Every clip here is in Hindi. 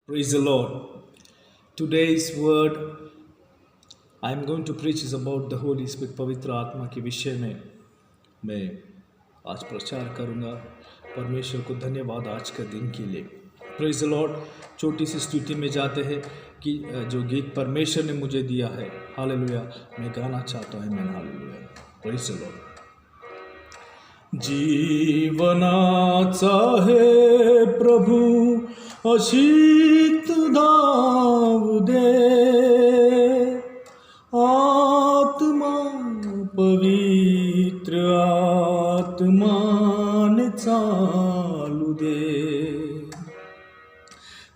Praise the Lord. Today's word I am going to preach is about the Holy Spirit. पवित्र आत्मा के विषय में मैं आज प्रचार करूंगा। परमेश्वर को धन्यवाद आज के दिन के लिए। Praise the Lord. छोटी सी स्तुति में जाते हैं कि जो गीत परमेश्वर ने मुझे दिया है, हालेलुया, मैं गाना चाहता हूँ। मैं हालेलुया। Praise the Lord. जीवनाचा है प्रभु अशीत धाव दे, आत्मा पवित्र आत्मान चालू दे।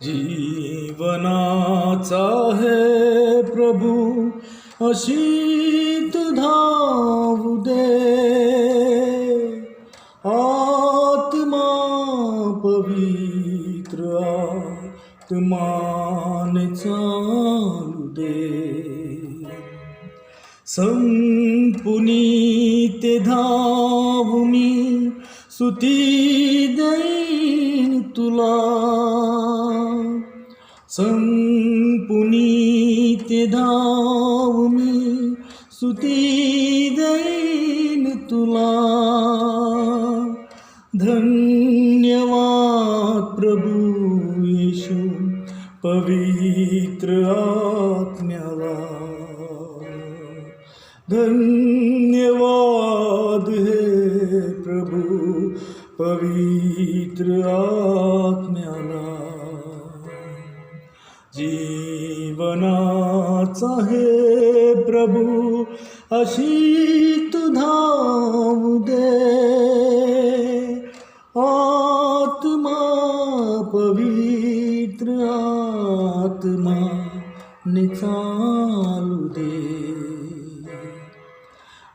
जीवनाचा है प्रभु अशीत धाव दे, आत्मा पवित्र आत्मान चालू दे। संपुनीत धावमी स्तुती देईन तुला, संपुनीत धावमी स्तुती देईन तुला। धन्यवाद प्रभु येशू पवित्र आत्म्याला, धन्यवाद है प्रभु पवित्र आत्म्याला। जीवनाचा है प्रभु अशीत धाव दे, आत्मा पवित्र आत्मा निचालू दे,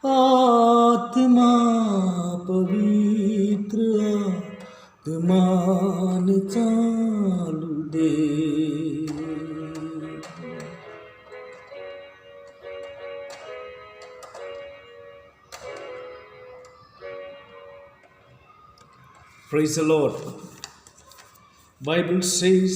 आत्मा पवित्र आत्मा निचालू दे। Praise the Lord. Bible says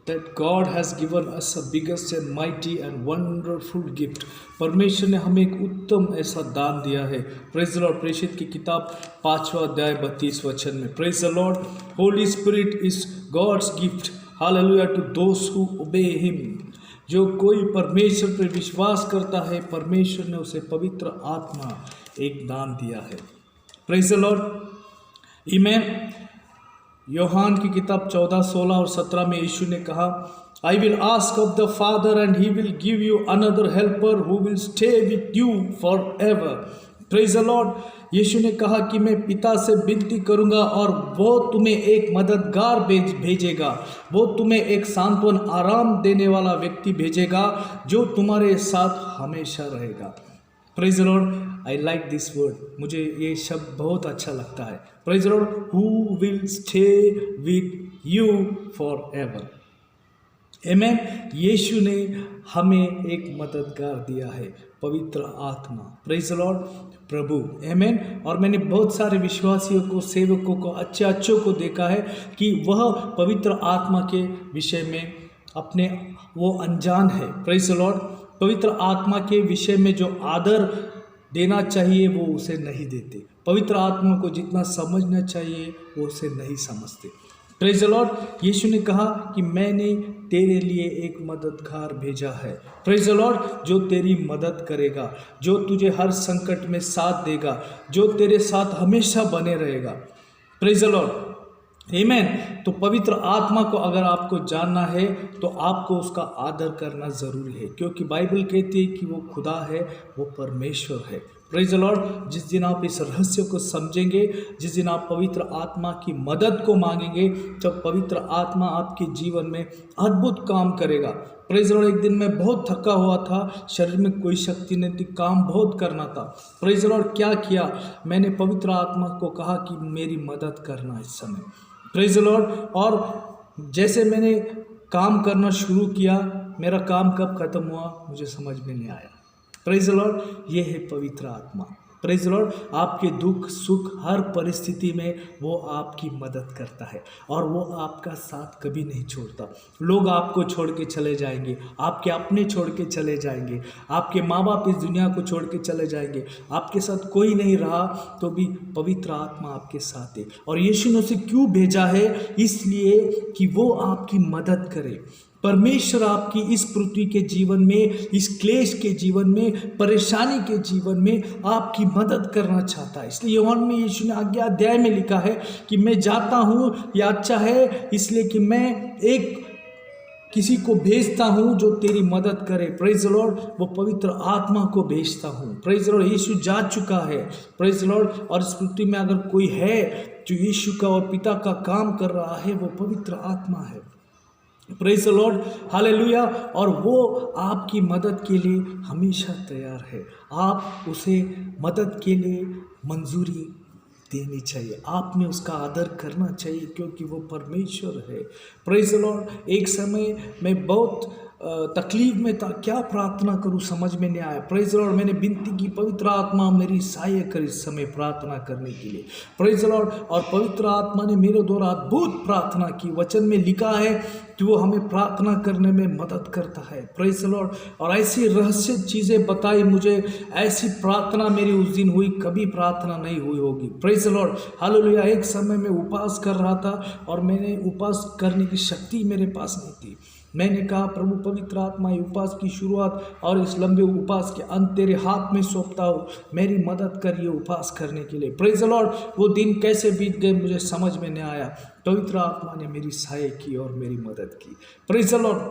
that God has given us a biggest and mighty and wonderful gift. परमेश्वर ने हमें एक उत्तम ऐसा दान दिया है। Praise the Lord. प्रेषित की किताब 5वां अध्याय 32 वचन में Praise the Lord. Holy Spirit is God's gift. Hallelujah to those who obey Him. जो कोई परमेश्वर पर विश्वास करता है, परमेश्वर ने उसे पवित्र आत्मा एक दान दिया है। Praise the Lord. आमीन। यूहन्ना की किताब 14, 16 और 17 में यीशु ने कहा, I will ask of the father and he will give you another helper who will stay with you forever. Praise the lord. Yeshu ने कहा कि मैं पिता से विनती करूंगा और वो तुम्हें एक मददगार भेजेगा, वो तुम्हें एक सांत्वन आराम देने वाला व्यक्ति भेजेगा जो तुम्हारे साथ हमेशा रहेगा। Praise the Lord. I like this word. मुझे ये शब्द बहुत अच्छा लगता है। Praise the Lord. Who will stay with you for ever. आमीन। यीशु ने हमें एक मददगार दिया है, पवित्र आत्मा। Praise the lord. प्रभु। आमीन। और मैंने बहुत सारे विश्वासियों को, सेवकों को, अच्छों को देखा है कि वह पवित्र आत्मा के विषय में अपने वो अनजान है। Praise the Lord. पवित्र आत्मा के विषय में जो आदर देना चाहिए वो उसे नहीं देते। पवित्र आत्मा को जितना समझना चाहिए वो उसे नहीं समझते। Praise the lord. यीशु ने कहा कि मैंने तेरे लिए एक मददगार भेजा है। Praise the Lord. जो तेरी मदद करेगा, जो तुझे हर संकट में साथ देगा, जो तेरे साथ हमेशा बने रहेगा। Praise the Lord. आमीन। तो पवित्र आत्मा को अगर आपको जानना है तो आपको उसका आदर करना ज़रूरी है, क्योंकि बाइबल कहती है कि वो खुदा है, वो परमेश्वर है। Praise the Lord. जिस दिन आप इस रहस्य को समझेंगे, जिस दिन आप पवित्र आत्मा की मदद को मांगेंगे, तब पवित्र आत्मा आपके जीवन में अद्भुत काम करेगा। Praise the Lord. एक दिन मैं बहुत थका हुआ था, शरीर में कोई शक्ति नहीं थी, काम बहुत करना था। Praise the Lord. क्या किया? मैंने पवित्र आत्मा को कहा कि मेरी मदद करना इस समय। Praise the Lord. और जैसे मैंने काम करना शुरू किया, मेरा काम कब खत्म हुआ मुझे समझ में नहीं आया। Praise the Lord. ये है पवित्र आत्मा। प्रेज लॉर्ड, आपके दुख सुख हर परिस्थिति में वो आपकी मदद करता है और वो आपका साथ कभी नहीं छोड़ता। लोग आपको छोड़ के चले जाएंगे, आपके अपने छोड़ के चले जाएंगे, आपके माँ बाप इस दुनिया को छोड़ के चले जाएंगे, आपके साथ कोई नहीं रहा तो भी पवित्र आत्मा आपके साथ है। और यीशु ने उसे क्यों भेजा है? इसलिए कि वो आपकी मदद करे। परमेश्वर आपकी इस पृथ्वी के जीवन में, इस क्लेश के जीवन में, परेशानी के जीवन में आपकी मदद करना चाहता है। इसलिए यूहन्ना में यीशु ने आज्ञा अध्याय में लिखा है कि मैं जाता हूँ, यह अच्छा है इसलिए कि मैं एक किसी को भेजता हूँ जो तेरी मदद करे। प्रेज द लॉर्ड, वो पवित्र आत्मा को भेजता हूँ। प्रेज द लॉर्ड, यीशु जा चुका है। प्रेज द लॉर्ड, और इस पृथ्वी में अगर कोई है जो यीशु का और पिता का काम कर रहा है, वो पवित्र आत्मा है। Praise the Lord, hallelujah. और वो आपकी मदद के लिए हमेशा तैयार है। आप उसे मदद के लिए मंजूरी देनी चाहिए, आपने उसका आदर करना चाहिए, क्योंकि वो परमेश्वर है। प्रेज द लॉर्ड, एक समय मैं बहुत तकलीफ में था, क्या प्रार्थना करूं समझ में नहीं आया। प्रेज द लॉर्ड, मैंने विनती की, पवित्र आत्मा मेरी सहाय कर इस समय प्रार्थना करने के लिए। प्रेज द लॉर्ड, और पवित्र आत्मा ने मेरे द्वारा अद्भुत प्रार्थना की। वचन में लिखा है कि वो हमें प्रार्थना करने में मदद करता है। प्रेज द लॉर्ड, और ऐसी रहस्य चीज़ें बताई मुझे, ऐसी प्रार्थना मेरी उस दिन हुई, कभी प्रार्थना नहीं हुई होगी। Praise the Lord, hallelujah. एक समय मैं उपवास कर रहा था और मैंने उपवास करने की शक्ति मेरे पास नहीं थी। मैंने कहा, प्रभु पवित्र आत्मा, ये उपवास की शुरुआत और इस लंबे उपवास के अंत तेरे हाथ में सौंपता हूँ, मेरी मदद करिए उपवास करने के लिए। प्रेज द लॉर्ड, वो दिन कैसे बीत गए मुझे समझ में नहीं आया। पवित्र आत्मा ने मेरी सहायता की और मेरी मदद की। प्रेज द लॉर्ड,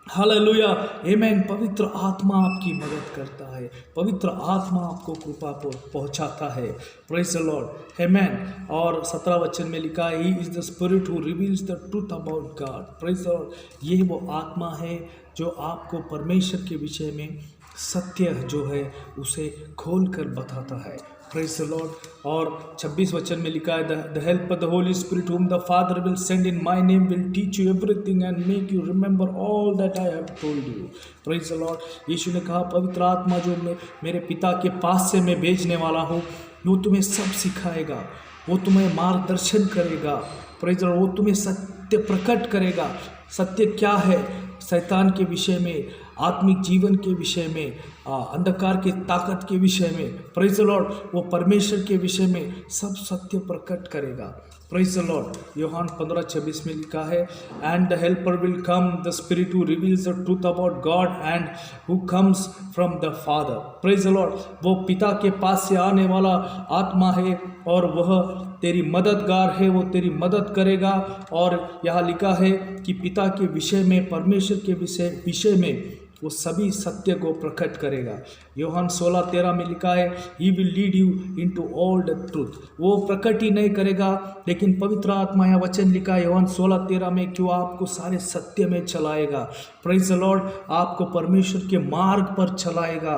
हालेलुया, आमेन। पवित्र आत्मा आपकी मदद करता है, पवित्र आत्मा आपको कृपा पहुंचाता है। प्रेज द लॉर्ड, आमेन। और 17 वचन में लिखा है, he is the spirit who reveals the truth about God. Praise the Lord, ये वो आत्मा है जो आपको परमेश्वर के विषय में सत्य जो है उसे खोल कर बताता है। प्रेज द लॉर्ड, और 26 वचन में लिखा है, the help of the Holi spirit whom the Father will send in my name will teach you everything and make you remember all that I have told you. Praise the lord, Yeshu ने कहा, पवित्र आत्मा जो मेरे पिता के पास से मैं भेजने वाला हूँ, वो तुम्हें सब सिखाएगा, वो तुम्हें मार्गदर्शन करेगा। प्रेज द लॉर्ड, वो तुम्हें सत्य प्रकट करेगा। सत्य क्या है? शैतान के विषय में, आत्मिक जीवन के विषय में, अंधकार की ताकत के विषय में। प्रेज द लॉर्ड, वो परमेश्वर के विषय में सब सत्य प्रकट करेगा। प्रेज द लॉर्ड, यूहन्ना 15:26 में लिखा है, and the helper will come, the spirit who reveals the truth about God and who comes from the father. Praise the Lord, वो पिता के पास से आने वाला आत्मा है और वह तेरी मददगार है, वो तेरी मदद करेगा। और यहाँ लिखा है कि पिता के विषय में, परमेश्वर के विषय में वो सभी सत्य को प्रकट करेगा। यूहन्ना 16:13 में लिखा है, he will lead you into all the truth. वो प्रकट ही नहीं करेगा, लेकिन पवित्र आत्मा, या वचन लिखा है यूहन्ना 16:13 में, कि वो आपको सारे सत्य में चलाएगा। प्रेज द लॉर्ड, आपको परमेश्वर के मार्ग पर चलाएगा।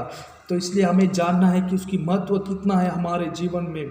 तो इसलिए हमें जानना है कि उसकी महत्व कितना है हमारे जीवन में।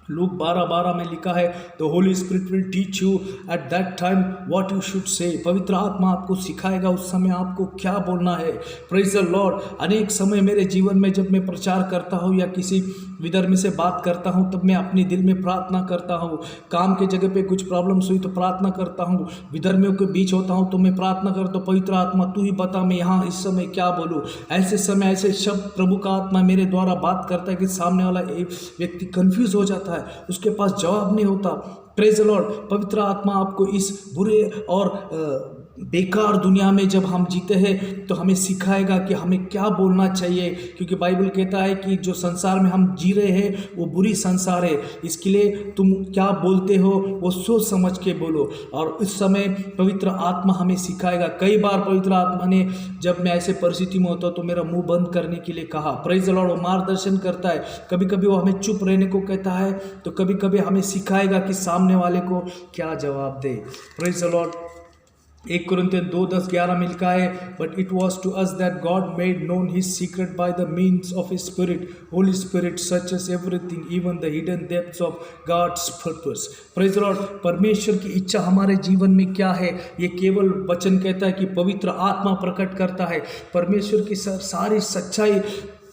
लूक 12:12 में लिखा है, the Holi spirit will teach you at that time what you should say. पवित्र आत्मा आपको सिखाएगा उस समय आपको क्या बोलना है। प्रेज द लॉर्ड, अनेक समय मेरे जीवन में जब मैं प्रचार करता हूँ या किसी विधर्मी से बात करता हूँ, तब मैं अपने दिल में प्रार्थना करता हूँ। काम के जगह पे कुछ प्रॉब्लम्स हुई तो प्रार्थना करता हूँ, विधर्मियों के बीच होता हूँ तो मैं प्रार्थना करता हूँ, पवित्र आत्मा तू ही बता मैं यहाँ इस समय क्या बोलूँ। ऐसे समय ऐसे शब्द प्रभु का आत्मा मेरे द्वारा बात करता है कि सामने वाला एक व्यक्ति कन्फ्यूज हो जाता है, उसके पास जवाब नहीं होता। प्रेज द लॉर्ड, पवित्र आत्मा आपको इस बुरे और बेकार दुनिया में जब हम जीते हैं तो हमें सिखाएगा कि हमें क्या बोलना चाहिए, क्योंकि बाइबल कहता है कि जो संसार में हम जी रहे हैं वो बुरी संसार है। इसके लिए तुम क्या बोलते हो वो सोच समझ के बोलो। और इस समय पवित्र आत्मा हमें सिखाएगा। कई बार पवित्र आत्मा ने, जब मैं ऐसे परिस्थिति में होता तो मेरा मुंह बंद करने के लिए कहा। प्रेज द लॉर्ड, वो मार्गदर्शन करता है। कभी कभी वो हमें चुप रहने को कहता है, तो कभी कभी हमें सिखाएगा कि सामने वाले को क्या जवाब दे। प्रेज द लॉर्ड, 1 कुरिन्थियन 2:10-11 में लिखा है, but it was to us that God made known his secret by the means of his spirit, Holy Spirit searches everything even the hidden depths of God's purpose. Praise the Lord, परमेश्वर की इच्छा हमारे जीवन में क्या है, ये केवल वचन कहता है कि पवित्र आत्मा प्रकट करता है। परमेश्वर की सारी सच्चाई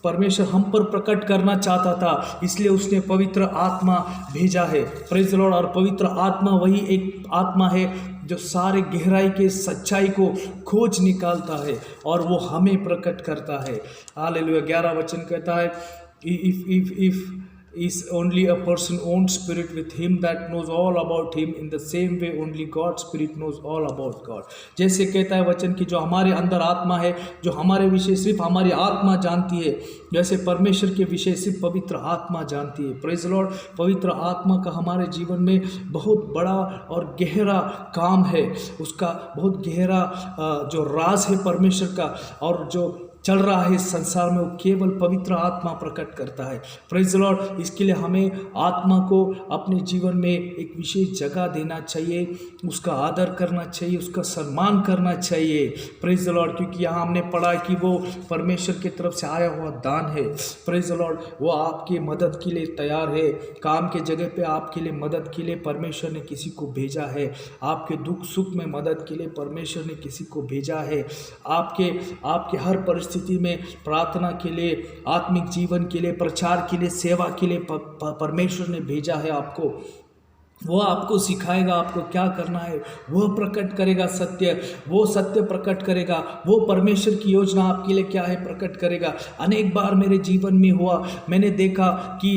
परमेश्वर हम पर प्रकट करना चाहता था, इसलिए उसने पवित्र आत्मा भेजा है। Praise the Lord. और पवित्र आत्मा वही एक आत्मा है जो सारे गहराई के सच्चाई को खोज निकालता है और वो हमें प्रकट करता है। हालेलुया। 11 वचन कहता है, if is only a person own spirit with him that knows all about him, in the same way only God's spirit knows all about God। जैसे कहता है वचन कि जो हमारे अंदर आत्मा है, जो हमारे विषय सिर्फ हमारी आत्मा जानती है, जैसे परमेश्वर के विषय सिर्फ पवित्र आत्मा जानती है। Praise the Lord. पवित्र आत्मा का हमारे जीवन में बहुत बड़ा और गहरा काम है, उसका बहुत गहरा जो राज है परमेश्वर का और जो चल रहा है इस संसार में, वो केवल पवित्र आत्मा प्रकट करता है। Praise the Lord. इसके लिए हमें आत्मा को अपने जीवन में एक विशेष जगह देना चाहिए, उसका आदर करना चाहिए, उसका सम्मान करना चाहिए। Praise the Lord. क्योंकि यहाँ हमने पढ़ा कि वो परमेश्वर की तरफ से आया हुआ दान है। Praise the Lord. वो आपकी मदद के लिए तैयार है। काम के जगह पे आपके लिए मदद के लिए परमेश्वर ने किसी को भेजा है। आपके दुख सुख में मदद के लिए परमेश्वर ने किसी को भेजा है। आपके हर परिस्थिति में प्रार्थना के लिए, आत्मिक जीवन के लिए, प्रचार के लिए, सेवा के लिए परमेश्वर ने भेजा है आपको। वो आपको सिखाएगा आपको क्या करना है, वो प्रकट करेगा सत्य, वो सत्य प्रकट करेगा, वो परमेश्वर की योजना आपके लिए क्या है प्रकट करेगा। अनेक बार मेरे जीवन में हुआ, मैंने देखा कि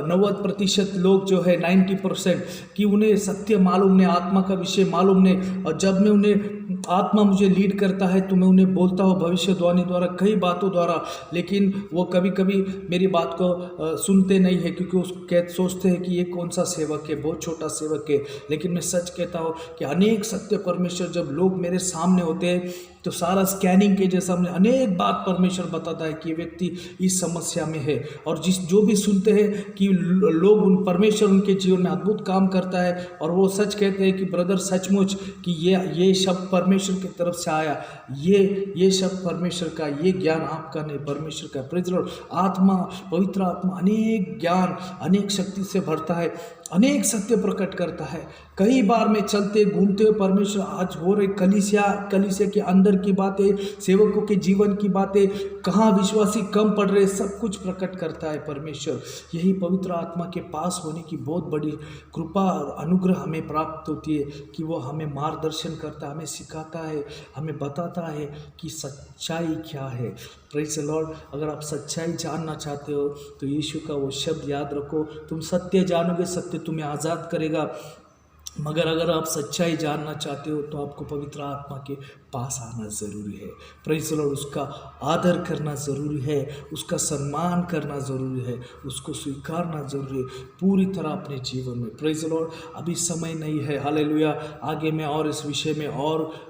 90% लोग जो है 90% कि उन्हें सत्य मालूम नहीं, आत्मा का विषय मालूम नहीं। और जब मैं उन्हें आत्मा मुझे लीड करता है तो मैं उन्हें बोलता हूँ भविष्यवाणी द्वारा, कई बातों द्वारा, लेकिन वो कभी कभी मेरी बात को सुनते नहीं है, क्योंकि सोचते हैं कि ये कौन सा सेवक है, बहुत छोटा सेवक है। लेकिन मैं सच कहता हूँ कि अनेक सत्य परमेश्वर जब लोग मेरे सामने होते हैं तो सारा स्कैनिंग के जैसा हमने अनेक बात परमेश्वर बताता है कि ये व्यक्ति इस समस्या में है। और जो भी सुनते हैं कि लोग उन परमेश्वर उनके जीवन में अद्भुत काम करता है और वो सच कहते हैं कि ब्रदर सचमुच कि ये शब्द परमेश्वर की तरफ से आया, ये शब्द परमेश्वर का, ये ज्ञान आपका नहीं परमेश्वर का। Praise the Lord. आत्मा, पवित्र आत्मा अनेक ज्ञान, अनेक शक्ति से भरता है, अनेक सत्य प्रकट करता है। कई बार में चलते घूमते हुए परमेश्वर आज हो रही कलीसिया के अंदर की बातें, सेवकों के जीवन की बातें, कहाँ विश्वासी कम पड़ रहे, सब कुछ प्रकट करता है परमेश्वर। यही पवित्र आत्मा के पास होने की बहुत बड़ी कृपा और अनुग्रह हमें प्राप्त होती है कि वो हमें मार्गदर्शन करता है, हमें सिखाता है, हमें बताता है कि सच्चाई क्या है। Praise the Lord. अगर आप सच्चाई जानना चाहते हो तो यीशु का वो शब्द याद रखो, तुम सत्य जानोगे, सत्य तुम्हें आज़ाद करेगा। मगर अगर आप सच्चाई जानना चाहते हो तो आपको पवित्र आत्मा के पास आना ज़रूरी है। Praise the Lord. उसका आदर करना ज़रूरी है, उसका सम्मान करना ज़रूरी है, उसको स्वीकारना ज़रूरी है पूरी तरह अपने जीवन में। Praise the Lord. अभी समय नहीं है, हालेलुया। आगे मैं और इस विषय में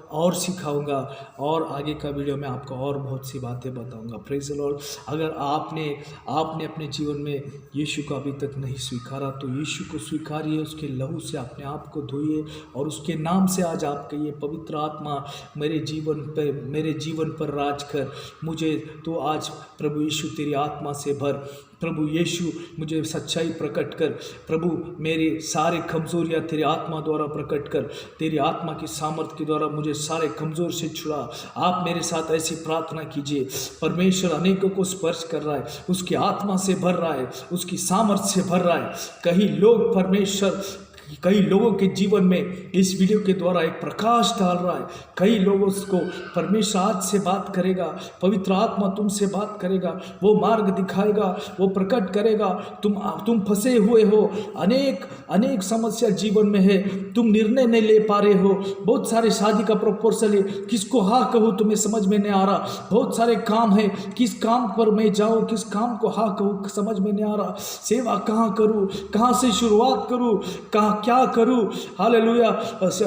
और सिखाऊंगा और आगे का वीडियो में आपको और बहुत सी बातें बताऊंगा। Praise the Lord. अगर आपने अपने जीवन में यीशु को अभी तक नहीं स्वीकारा तो यीशु को स्वीकारिए, उसके लहू से अपने आप को धोइए और उसके नाम से आज आप कहिए, पवित्र आत्मा मेरे जीवन पर राज कर, मुझे तो आज प्रभु यीशु तेरी आत्मा से भर। प्रभु यीशु मुझे सच्चाई प्रकट कर, प्रभु मेरे सारे कमज़ोरियाँ तेरी आत्मा द्वारा प्रकट कर, तेरी आत्मा की सामर्थ्य के द्वारा मुझे सारे कमज़ोर से छुड़ा। आप मेरे साथ ऐसी प्रार्थना कीजिए। परमेश्वर अनेकों को स्पर्श कर रहा है, उसकी आत्मा से भर रहा है, उसकी सामर्थ्य से भर रहा है। कई लोगों के जीवन में इस वीडियो के द्वारा एक प्रकाश डाल रहा है। कई लोगों को परमेश्वर आज से बात करेगा, पवित्र आत्मा तुमसे बात करेगा, वो मार्ग दिखाएगा, वो प्रकट करेगा। तुम फंसे हुए हो, अनेक समस्या जीवन में है, तुम निर्णय नहीं ले पा रहे हो। बहुत सारे शादी का प्रपोजल है, किसको हाँ कहूँ तुम्हें समझ में नहीं आ रहा। बहुत सारे काम है, किस काम पर मैं जाऊँ, किस काम को हाँ कहूँ समझ में नहीं आ रहा। सेवा कहाँ करूँ, कहाँ से शुरुआत करूँ, क्या करूं। हालेलुया।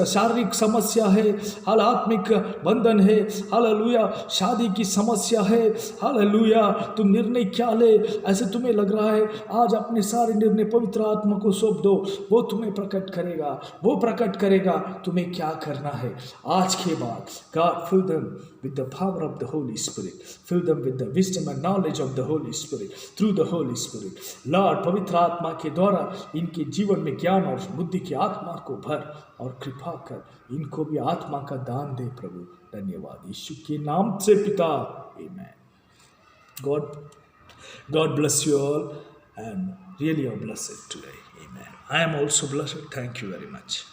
शारीरिक समस्या है, आत्मिक बंधन है, हालेलुया। शादी की समस्या है, हालेलुया। तुम निर्णय क्या ले, ऐसे तुम्हें लग रहा है। आज अपने सारे निर्णय पवित्र आत्मा को सौंप दो, वो तुम्हें प्रकट करेगा तुम्हें क्या करना है। आज के बाद God fill them with the power of the Holy Spirit, fill them with the wisdom and knowledge of the Holy Spirit through the Holy Spirit। Lord पवित्र आत्मा के द्वारा इनके जीवन में ज्ञान और बुद्धि की आत्मा को भर और कृपा कर, इनको भी आत्मा का दान दे प्रभु। धन्यवाद यीशु के नाम से पिता, आमीन। God God bless you all, and really are blessed today. Amen. I am also blessed. Thank you very much.